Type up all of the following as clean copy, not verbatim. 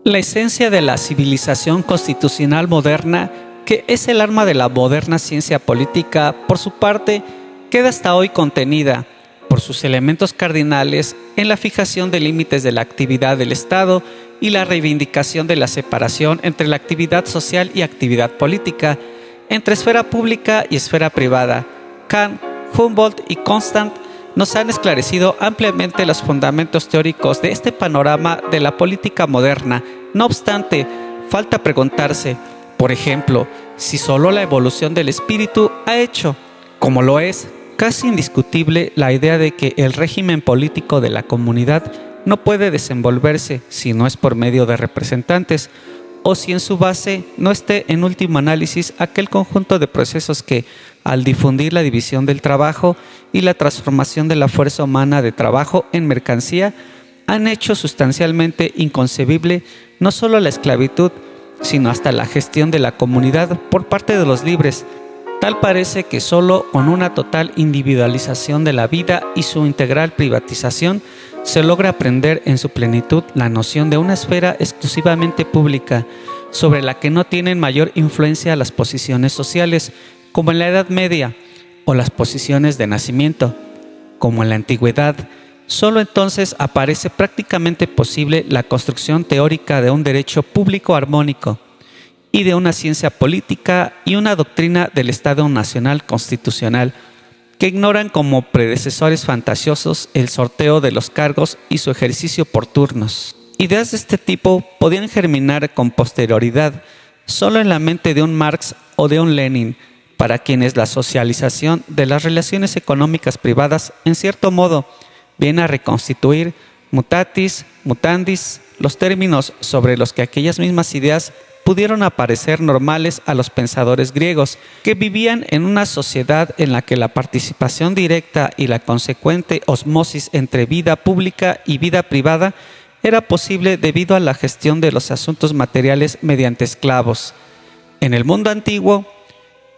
La esencia de la civilización constitucional moderna, que es el arma de la moderna ciencia política, por su parte, queda hasta hoy contenida, por sus elementos cardinales, en la fijación de límites de la actividad del Estado y la reivindicación de la separación entre la actividad social y actividad política, entre esfera pública y esfera privada. Kant, Humboldt y Constant nos han esclarecido ampliamente los fundamentos teóricos de este panorama de la política moderna. No obstante, falta preguntarse, por ejemplo, si solo la evolución del espíritu ha hecho, como lo es, casi indiscutible la idea de que el régimen político de la comunidad no puede desenvolverse si no es por medio de representantes, o si en su base no esté en último análisis aquel conjunto de procesos que, al difundir la división del trabajo y la transformación de la fuerza humana de trabajo en mercancía, han hecho sustancialmente inconcebible no solo la esclavitud, sino hasta la gestión de la comunidad por parte de los libres. Tal parece que solo con una total individualización de la vida y su integral privatización se logra aprender en su plenitud la noción de una esfera exclusivamente pública, sobre la que no tienen mayor influencia las posiciones sociales, como en la Edad Media, o las posiciones de nacimiento, como en la Antigüedad. Solo entonces aparece prácticamente posible la construcción teórica de un derecho público armónico y de una ciencia política y una doctrina del Estado Nacional Constitucional, que ignoran como predecesores fantasiosos el sorteo de los cargos y su ejercicio por turnos. Ideas de este tipo podían germinar con posterioridad solo en la mente de un Marx o de un Lenin, para quienes la socialización de las relaciones económicas privadas, en cierto modo, viene a reconstituir mutatis mutandis los términos sobre los que aquellas mismas ideas pudieron aparecer normales a los pensadores griegos, que vivían en una sociedad en la que la participación directa y la consecuente osmosis entre vida pública y vida privada era posible debido a la gestión de los asuntos materiales mediante esclavos. En el mundo antiguo,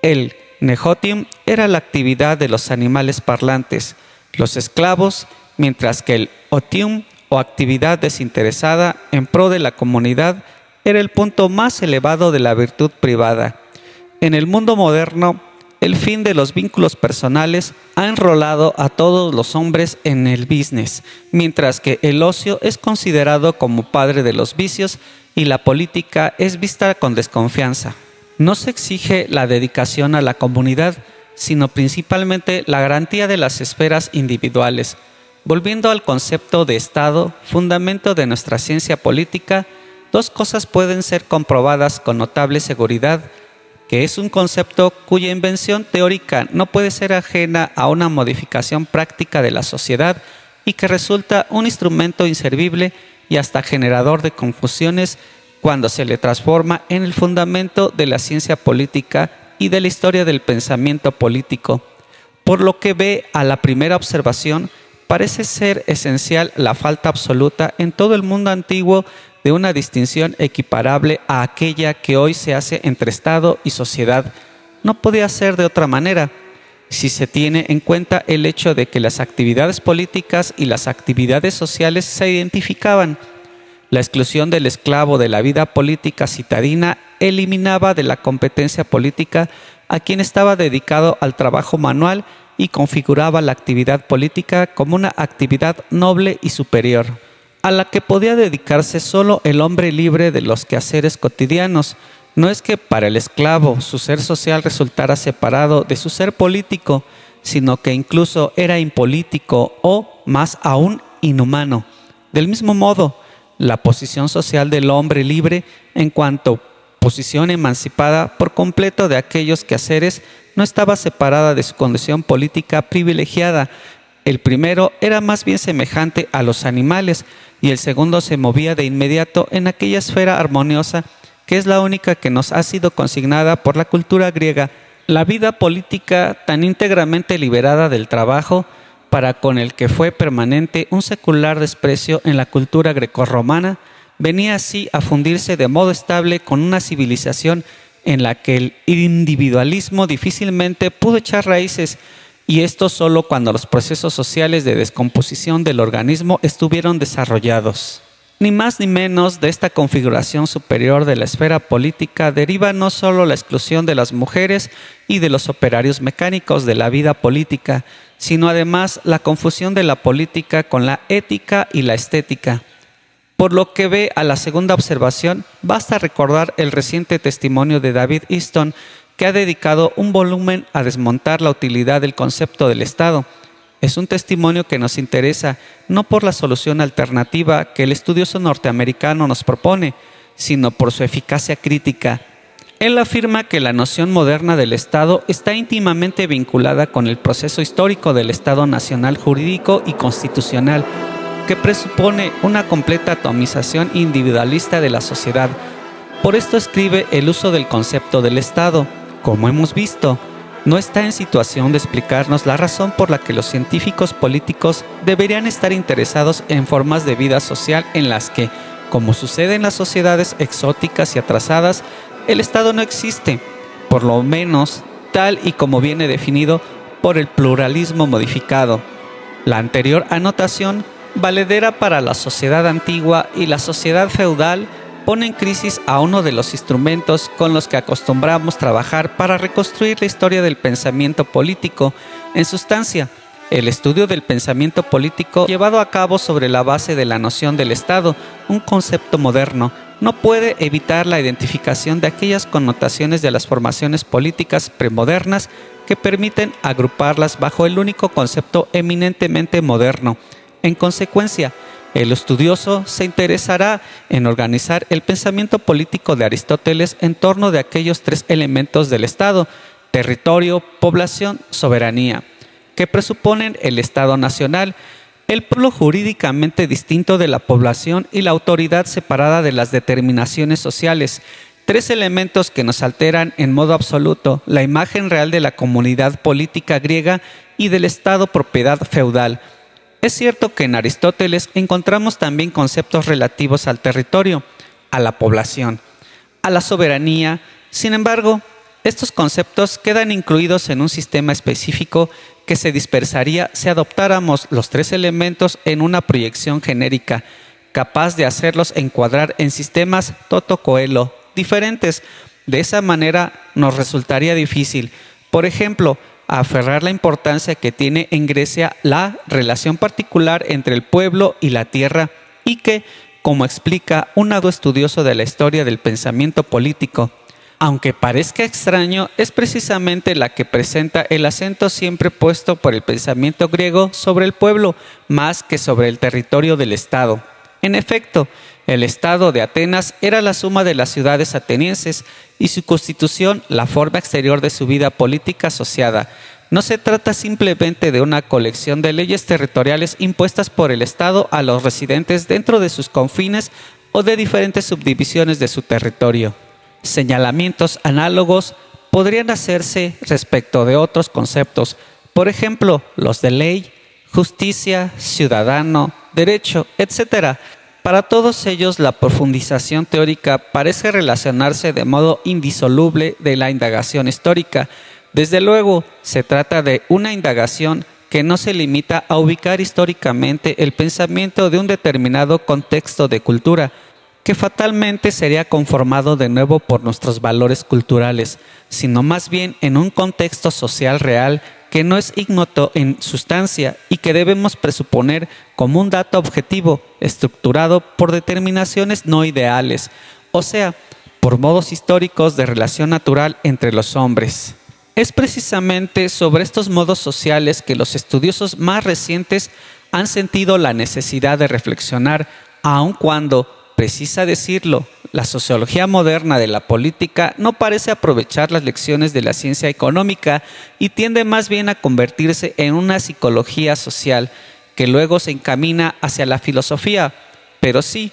el negotium era la actividad de los animales parlantes, los esclavos, mientras que el otium, o actividad desinteresada en pro de la comunidad, era el punto más elevado de la virtud privada. En el mundo moderno, el fin de los vínculos personales ha enrolado a todos los hombres en el business, mientras que el ocio es considerado como padre de los vicios y la política es vista con desconfianza. No se exige la dedicación a la comunidad, sino principalmente la garantía de las esferas individuales. Volviendo al concepto de Estado, fundamento de nuestra ciencia política, dos cosas pueden ser comprobadas con notable seguridad: que es un concepto cuya invención teórica no puede ser ajena a una modificación práctica de la sociedad y que resulta un instrumento inservible y hasta generador de confusiones cuando se le transforma en el fundamento de la ciencia política y de la historia del pensamiento político. Por lo que ve a la primera observación, parece ser esencial la falta absoluta en todo el mundo antiguo de una distinción equiparable a aquella que hoy se hace entre Estado y sociedad. No podía ser de otra manera, si se tiene en cuenta el hecho de que las actividades políticas y las actividades sociales se identificaban. La exclusión del esclavo de la vida política citadina eliminaba de la competencia política a quien estaba dedicado al trabajo manual y configuraba la actividad política como una actividad noble y superior, a la que podía dedicarse solo el hombre libre de los quehaceres cotidianos. No es que para el esclavo su ser social resultara separado de su ser político, sino que incluso era impolítico o, más aún, inhumano. Del mismo modo, la posición social del hombre libre, en cuanto posición emancipada por completo de aquellos quehaceres, no estaba separada de su condición política privilegiada. El primero era más bien semejante a los animales y el segundo se movía de inmediato en aquella esfera armoniosa que es la única que nos ha sido consignada por la cultura griega. La vida política tan íntegramente liberada del trabajo, para con el que fue permanente un secular desprecio en la cultura grecorromana, venía así a fundirse de modo estable con una civilización en la que el individualismo difícilmente pudo echar raíces, y esto solo cuando los procesos sociales de descomposición del organismo estuvieron desarrollados. Ni más ni menos de esta configuración superior de la esfera política deriva no solo la exclusión de las mujeres y de los operarios mecánicos de la vida política, sino además la confusión de la política con la ética y la estética. Por lo que ve a la segunda observación, basta recordar el reciente testimonio de David Easton, que ha dedicado un volumen a desmontar la utilidad del concepto del Estado. Es un testimonio que nos interesa no por la solución alternativa que el estudioso norteamericano nos propone, sino por su eficacia crítica. Él afirma que la noción moderna del Estado está íntimamente vinculada con el proceso histórico del Estado nacional jurídico y constitucional, que presupone una completa atomización individualista de la sociedad. Por esto escribe el uso del concepto del Estado, como hemos visto, no está en situación de explicarnos la razón por la que los científicos políticos deberían estar interesados en formas de vida social en las que, como sucede en las sociedades exóticas y atrasadas, el Estado no existe, por lo menos tal y como viene definido por el pluralismo modificado. La anterior anotación, valedera para la sociedad antigua y la sociedad feudal, pone en crisis a uno de los instrumentos con los que acostumbramos trabajar para reconstruir la historia del pensamiento político. En sustancia, el estudio del pensamiento político llevado a cabo sobre la base de la noción del Estado, un concepto moderno, no puede evitar la identificación de aquellas connotaciones de las formaciones políticas premodernas que permiten agruparlas bajo el único concepto eminentemente moderno. En consecuencia, el estudioso se interesará en organizar el pensamiento político de Aristóteles en torno de aquellos tres elementos del Estado: territorio, población, soberanía, que presuponen el Estado nacional, el pueblo jurídicamente distinto de la población y la autoridad separada de las determinaciones sociales, tres elementos que nos alteran en modo absoluto la imagen real de la comunidad política griega y del Estado propiedad feudal. Es cierto que en Aristóteles encontramos también conceptos relativos al territorio, a la población, a la soberanía. Sin embargo, estos conceptos quedan incluidos en un sistema específico que se dispersaría si adoptáramos los tres elementos en una proyección genérica, capaz de hacerlos encuadrar en sistemas toto coelo diferentes. De esa manera nos resultaría difícil, por ejemplo, aferrar la importancia que tiene en Grecia la relación particular entre el pueblo y la tierra, y que, como explica un arduo estudioso de la historia del pensamiento político, aunque parezca extraño, es precisamente la que presenta el acento siempre puesto por el pensamiento griego sobre el pueblo, más que sobre el territorio del Estado. En efecto, el Estado de Atenas era la suma de las ciudades atenienses y su constitución la forma exterior de su vida política asociada. No se trata simplemente de una colección de leyes territoriales impuestas por el Estado a los residentes dentro de sus confines o de diferentes subdivisiones de su territorio. Señalamientos análogos podrían hacerse respecto de otros conceptos, por ejemplo, los de ley, justicia, ciudadano, derecho, etc. Para todos ellos, la profundización teórica parece relacionarse de modo indisoluble de la indagación histórica. Desde luego, se trata de una indagación que no se limita a ubicar históricamente el pensamiento de un determinado contexto de cultura, que fatalmente sería conformado de nuevo por nuestros valores culturales, sino más bien en un contexto social real que no es ignoto en sustancia y que debemos presuponer como un dato objetivo, estructurado por determinaciones no ideales, o sea, por modos históricos de relación natural entre los hombres. Es precisamente sobre estos modos sociales que los estudiosos más recientes han sentido la necesidad de reflexionar, aun cuando, precisa decirlo, la sociología moderna de la política no parece aprovechar las lecciones de la ciencia económica y tiende más bien a convertirse en una psicología social que luego se encamina hacia la filosofía. Pero sí,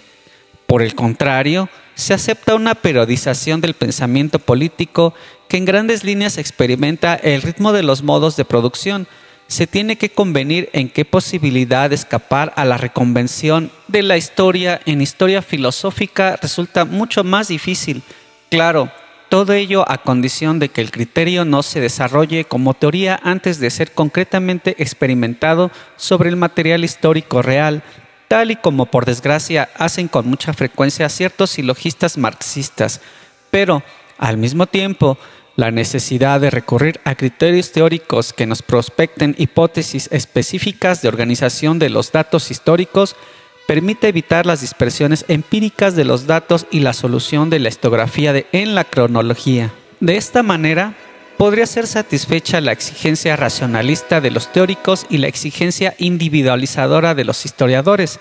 por el contrario, se acepta una periodización del pensamiento político que en grandes líneas experimenta el ritmo de los modos de producción. Se tiene que convenir en qué posibilidad de escapar a la reconvención de la historia en historia filosófica resulta mucho más difícil. Claro, todo ello a condición de que el criterio no se desarrolle como teoría antes de ser concretamente experimentado sobre el material histórico real. tal y como por desgracia hacen con mucha frecuencia ciertos silogistas marxistas, pero al mismo tiempo la necesidad de recurrir a criterios teóricos que nos prospecten hipótesis específicas de organización de los datos históricos permite evitar las dispersiones empíricas de los datos y la solución de la historiografía en la cronología. De esta manera, podría ser satisfecha la exigencia racionalista de los teóricos y la exigencia individualizadora de los historiadores,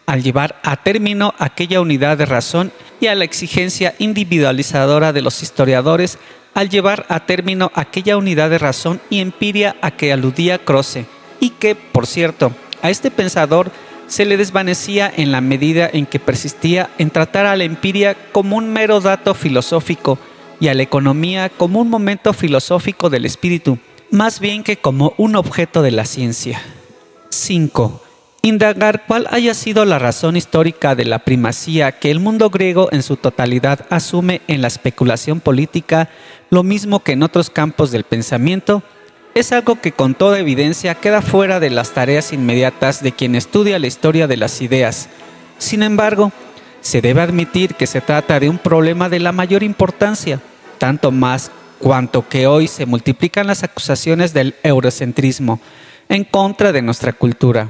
al llevar a término aquella unidad de razón, y a la exigencia individualizadora de los historiadores al llevar a término aquella unidad de razón y empiria a que aludía Croce, y que, por cierto, a este pensador se le desvanecía en la medida en que persistía en tratar a la empiria como un mero dato filosófico y a la economía como un momento filosófico del espíritu, más bien que como un objeto de la ciencia. 5. Indagar cuál haya sido la razón histórica de la primacía que el mundo griego en su totalidad asume en la especulación política, lo mismo que en otros campos del pensamiento, es algo que con toda evidencia queda fuera de las tareas inmediatas de quien estudia la historia de las ideas. Sin embargo, se debe admitir que se trata de un problema de la mayor importancia, tanto más cuanto que hoy se multiplican las acusaciones del eurocentrismo en contra de nuestra cultura.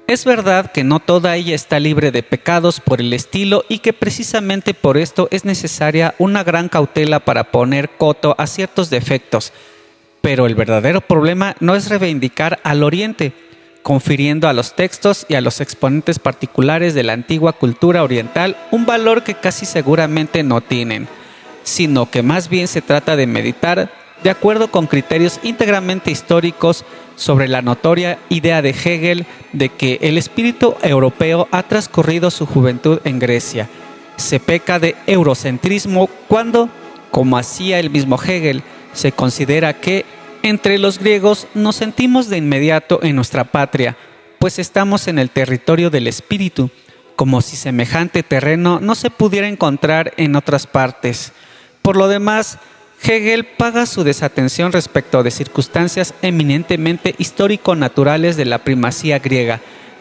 Es verdad que no toda ella está libre de pecados por el estilo y que precisamente por esto es necesaria una gran cautela para poner coto a ciertos defectos, pero el verdadero problema no es reivindicar al Oriente, confiriendo a los textos y a los exponentes particulares de la antigua cultura oriental un valor que casi seguramente no tienen, sino que más bien se trata de meditar, de acuerdo con criterios íntegramente históricos, sobre la notoria idea de Hegel de que el espíritu europeo ha transcurrido su juventud en Grecia. Se peca de eurocentrismo cuando, como hacía el mismo Hegel, se considera que entre los griegos nos sentimos de inmediato en nuestra patria, pues estamos en el territorio del espíritu, como si semejante terreno no se pudiera encontrar en otras partes. Por lo demás, Hegel paga su desatención respecto de circunstancias eminentemente histórico-naturales de la primacía griega,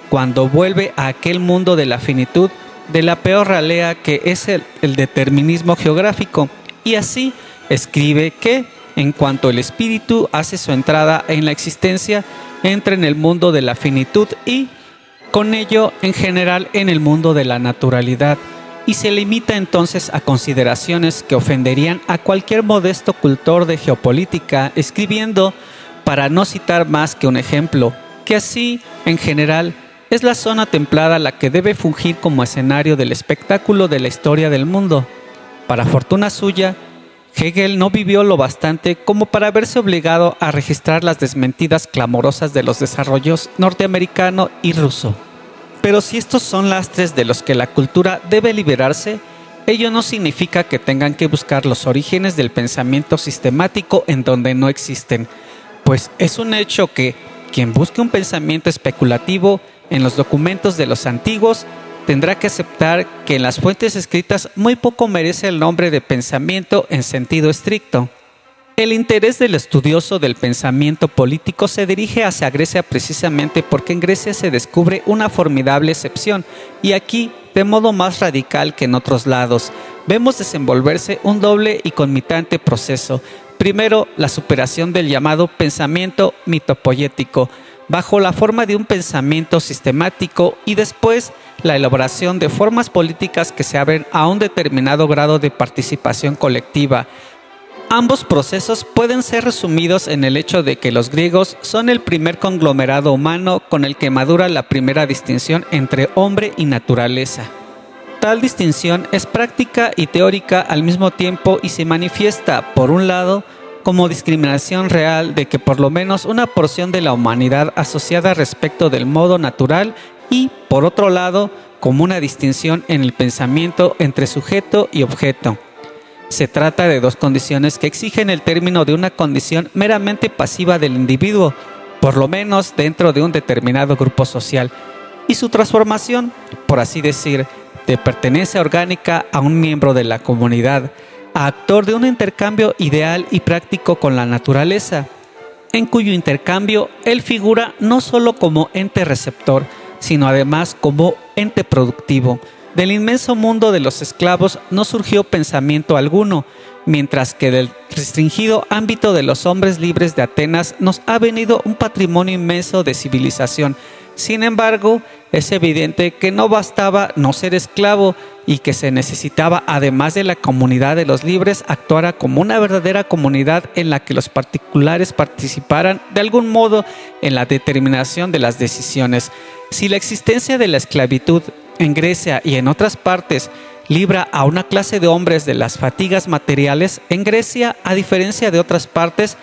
cuando vuelve a aquel mundo de la finitud, de la peor ralea que es el determinismo geográfico, y así escribe que, en cuanto el espíritu hace su entrada en la existencia, entra en el mundo de la finitud y, con ello, en general, en el mundo de la naturalidad, y se limita entonces a consideraciones que ofenderían a cualquier modesto cultor de geopolítica, escribiendo, para no citar más que un ejemplo, que así, en general, es la zona templada la que debe fungir como escenario del espectáculo de la historia del mundo. Para fortuna suya, Hegel no vivió lo bastante como para verse obligado a registrar las desmentidas clamorosas de los desarrollos norteamericano y ruso. Pero si estos son lastres de los que la cultura debe liberarse, ello no significa que tengan que buscar los orígenes del pensamiento sistemático en donde no existen, pues es un hecho que quien busque un pensamiento especulativo en los documentos de los antiguos tendrá que aceptar que en las fuentes escritas muy poco merece el nombre de pensamiento en sentido estricto. El interés del estudioso del pensamiento político se dirige hacia Grecia precisamente porque en Grecia se descubre una formidable excepción, y aquí, de modo más radical que en otros lados, vemos desenvolverse un doble y conmitente proceso. Primero, la superación del llamado pensamiento mitopoético, bajo la forma de un pensamiento sistemático, y después la elaboración de formas políticas que se abren a un determinado grado de participación colectiva. Ambos procesos pueden ser resumidos en el hecho de que los griegos son el primer conglomerado humano con el que madura la primera distinción entre hombre y naturaleza. Tal distinción es práctica y teórica al mismo tiempo y se manifiesta, por un lado, como discriminación real de que por lo menos una porción de la humanidad asociada respecto del modo natural y, por otro lado, como una distinción en el pensamiento entre sujeto y objeto. Se trata de dos condiciones que exigen el término de una condición meramente pasiva del individuo, por lo menos dentro de un determinado grupo social, y su transformación, por así decir, de pertenencia orgánica a un miembro de la comunidad, a actor de un intercambio ideal y práctico con la naturaleza, en cuyo intercambio él figura no solo como ente receptor, sino además como ente productivo. Del inmenso mundo de los esclavos no surgió pensamiento alguno, mientras que del restringido ámbito de los hombres libres de Atenas nos ha venido un patrimonio inmenso de civilización. Sin embargo, es evidente que no bastaba no ser esclavo y que se necesitaba, además de la comunidad de los libres, actuara como una verdadera comunidad en la que los particulares participaran de algún modo en la determinación de las decisiones. Si la existencia de la esclavitud en Grecia y en otras partes libra a una clase de hombres de las fatigas materiales, en Grecia, a diferencia de otras partes,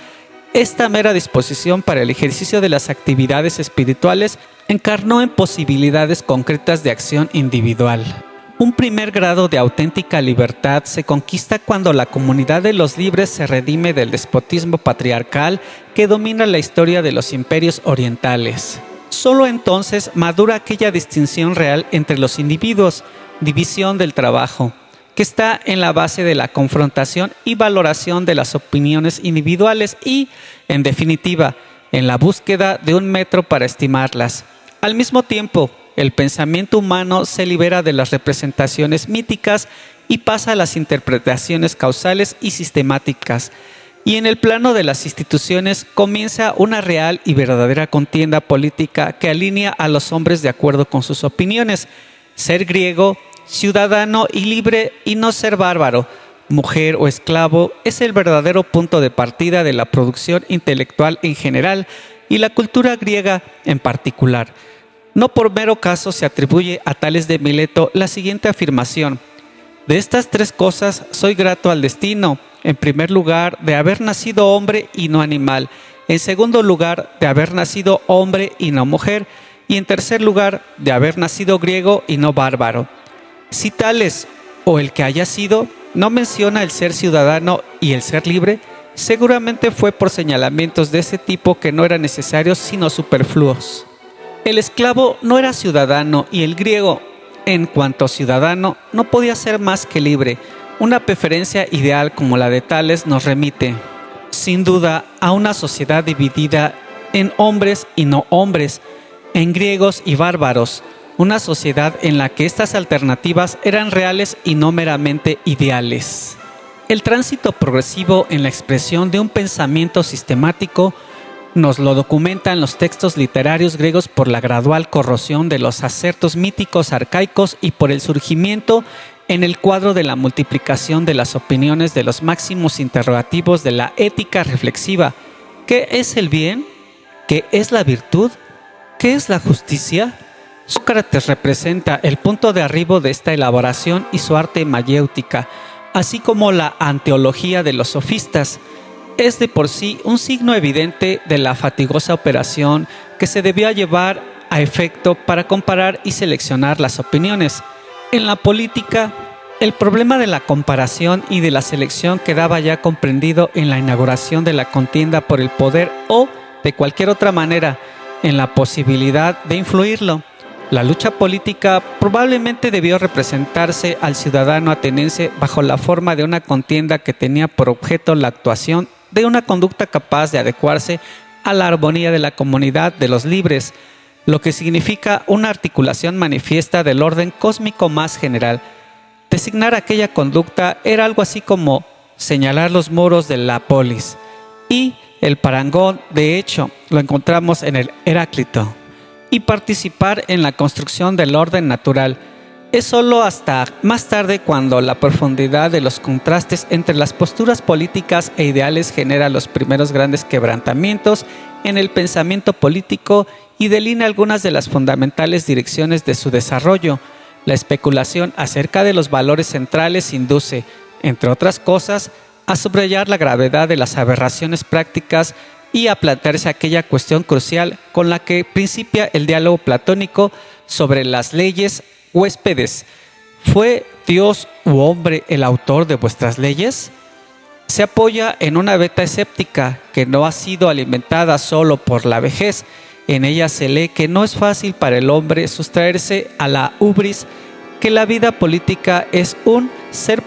esta mera disposición para el ejercicio de las actividades espirituales encarnó en posibilidades concretas de acción individual. Un primer grado de auténtica libertad se conquista cuando la comunidad de los libres se redime del despotismo patriarcal que domina la historia de los imperios orientales. Solo entonces madura aquella distinción real entre los individuos, división del trabajo, que está en la base de la confrontación y valoración de las opiniones individuales y, en definitiva, en la búsqueda de un metro para estimarlas. Al mismo tiempo, el pensamiento humano se libera de las representaciones míticas y pasa a las interpretaciones causales y sistemáticas. Y en el plano de las instituciones comienza una real y verdadera contienda política que alinea a los hombres de acuerdo con sus opiniones. Ser griego, ciudadano y libre y no ser bárbaro, mujer o esclavo es el verdadero punto de partida de la producción intelectual en general y la cultura griega en particular. No por mero caso se atribuye a Tales de Mileto la siguiente afirmación: de estas tres cosas soy grato al destino. En primer lugar, de haber nacido hombre y no animal. En segundo lugar, de haber nacido hombre y no mujer. Y en tercer lugar, de haber nacido griego y no bárbaro. Si Tales, o el que haya sido, no menciona el ser ciudadano y el ser libre, seguramente fue por señalamientos de ese tipo que no eran necesarios sino superfluos. El esclavo no era ciudadano y el griego, en cuanto ciudadano, no podía ser más que libre. Una preferencia ideal como la de Tales nos remite, sin duda, a una sociedad dividida en hombres y no hombres, en griegos y bárbaros, una sociedad en la que estas alternativas eran reales y no meramente ideales. El tránsito progresivo en la expresión de un pensamiento sistemático nos lo documentan los textos literarios griegos por la gradual corrosión de los acertos míticos arcaicos y por el surgimiento en el cuadro de la multiplicación de las opiniones de los máximos interrogativos de la ética reflexiva. ¿Qué es el bien? ¿Qué es la virtud? ¿Qué es la justicia? Sócrates representa el punto de arribo de esta elaboración y su arte mayéutica, así como la anteología de los sofistas. Es de por sí un signo evidente de la fatigosa operación que se debía llevar a efecto para comparar y seleccionar las opiniones. En la política, el problema de la comparación y de la selección quedaba ya comprendido en la inauguración de la contienda por el poder o, de cualquier otra manera, en la posibilidad de influirlo. La lucha política probablemente debió representarse al ciudadano ateniense bajo la forma de una contienda que tenía por objeto la actuación de una conducta capaz de adecuarse a la armonía de la comunidad de los libres, lo que significa una articulación manifiesta del orden cósmico más general. Designar aquella conducta era algo así como señalar los muros de la polis, y el parangón, de hecho, lo encontramos en el Heráclito, y participar en la construcción del orden natural. Es solo hasta más tarde cuando la profundidad de los contrastes entre las posturas políticas e ideales genera los primeros grandes quebrantamientos en el pensamiento político y delinea algunas de las fundamentales direcciones de su desarrollo. La especulación acerca de los valores centrales induce, entre otras cosas, a subrayar la gravedad de las aberraciones prácticas y a plantearse aquella cuestión crucial con la que principia el diálogo platónico sobre las leyes huéspedes. ¿Fue Dios u hombre el autor de vuestras leyes? Se apoya en una beta escéptica que no ha sido alimentada solo por la vejez. En ella se lee que no es fácil para el hombre sustraerse a la ubris, que la vida política es un ser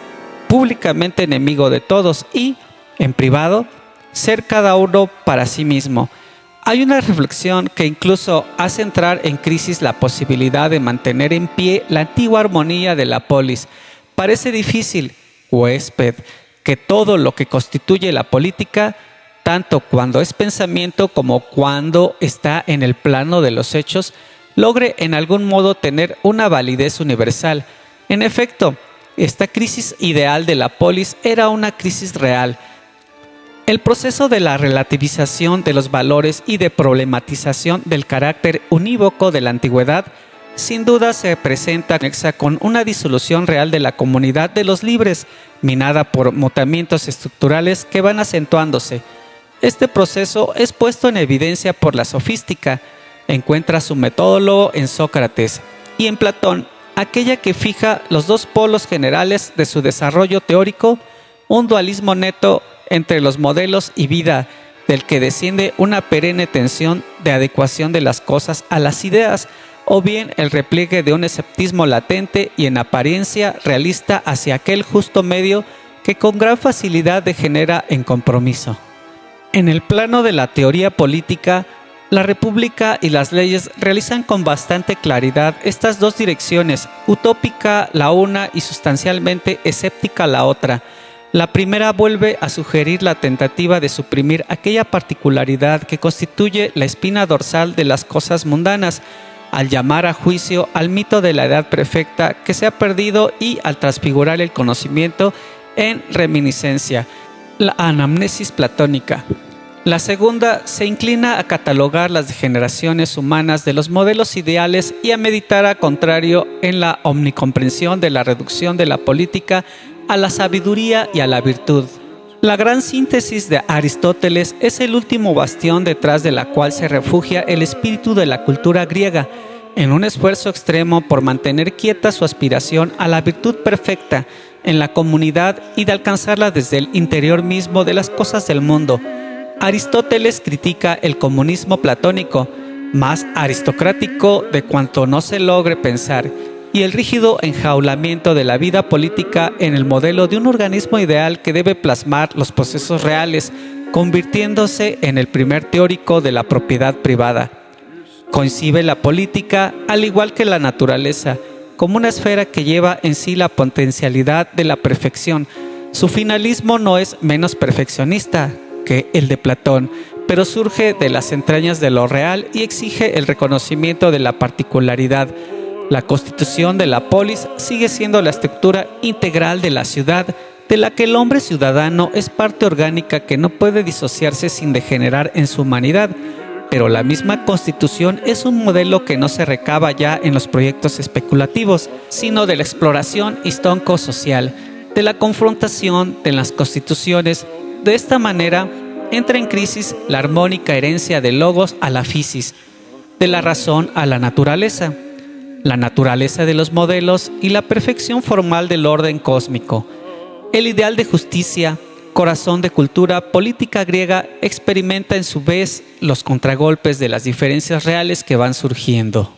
públicamente enemigo de todos y, en privado, ser cada uno para sí mismo. Hay una reflexión que incluso hace entrar en crisis la posibilidad de mantener en pie la antigua armonía de la polis. Parece difícil, huésped, que todo lo que constituye la política, tanto cuando es pensamiento como cuando está en el plano de los hechos, logre en algún modo tener una validez universal. En efecto, esta crisis ideal de la polis era una crisis real. El proceso de la relativización de los valores y de problematización del carácter unívoco de la antigüedad sin duda se presenta con una disolución real de la comunidad de los libres, minada por mutamientos estructurales que van acentuándose. Este proceso es puesto en evidencia por la sofística. Encuentra su metólogo en Sócrates y en Platón, aquella que fija los dos polos generales de su desarrollo teórico, un dualismo neto entre los modelos y vida, del que desciende una perenne tensión de adecuación de las cosas a las ideas, o bien el repliegue de un escepticismo latente y en apariencia realista hacia aquel justo medio que con gran facilidad degenera en compromiso. En el plano de la teoría política, la República y las leyes realizan con bastante claridad estas dos direcciones, utópica la una y sustancialmente escéptica la otra. La primera vuelve a sugerir la tentativa de suprimir aquella particularidad que constituye la espina dorsal de las cosas mundanas, al llamar a juicio al mito de la edad perfecta que se ha perdido y al transfigurar el conocimiento en reminiscencia, la anamnesis platónica. La segunda se inclina a catalogar las degeneraciones humanas de los modelos ideales y a meditar a contrario en la omnicomprensión de la reducción de la política a la sabiduría y a la virtud. La gran síntesis de Aristóteles es el último bastión detrás de la cual se refugia el espíritu de la cultura griega, en un esfuerzo extremo por mantener quieta su aspiración a la virtud perfecta en la comunidad y de alcanzarla desde el interior mismo de las cosas del mundo. Aristóteles critica el comunismo platónico, más aristocrático de cuanto no se logre pensar, y el rígido enjaulamiento de la vida política en el modelo de un organismo ideal que debe plasmar los procesos reales, convirtiéndose en el primer teórico de la propiedad privada. Concibe la política, al igual que la naturaleza, como una esfera que lleva en sí la potencialidad de la perfección. Su finalismo no es menos perfeccionista que el de Platón, pero surge de las entrañas de lo real y exige el reconocimiento de la particularidad. La constitución de la polis sigue siendo la estructura integral de la ciudad, de la que el hombre ciudadano es parte orgánica que no puede disociarse sin degenerar en su humanidad. Pero la misma constitución es un modelo que no se recaba ya en los proyectos especulativos, sino de la exploración histórico-social, de la confrontación de las constituciones. De esta manera, entra en crisis la armónica herencia del logos a la physis, de la razón a la naturaleza de los modelos y la perfección formal del orden cósmico. El ideal de justicia, corazón de cultura política griega, experimenta en su vez los contragolpes de las diferencias reales que van surgiendo.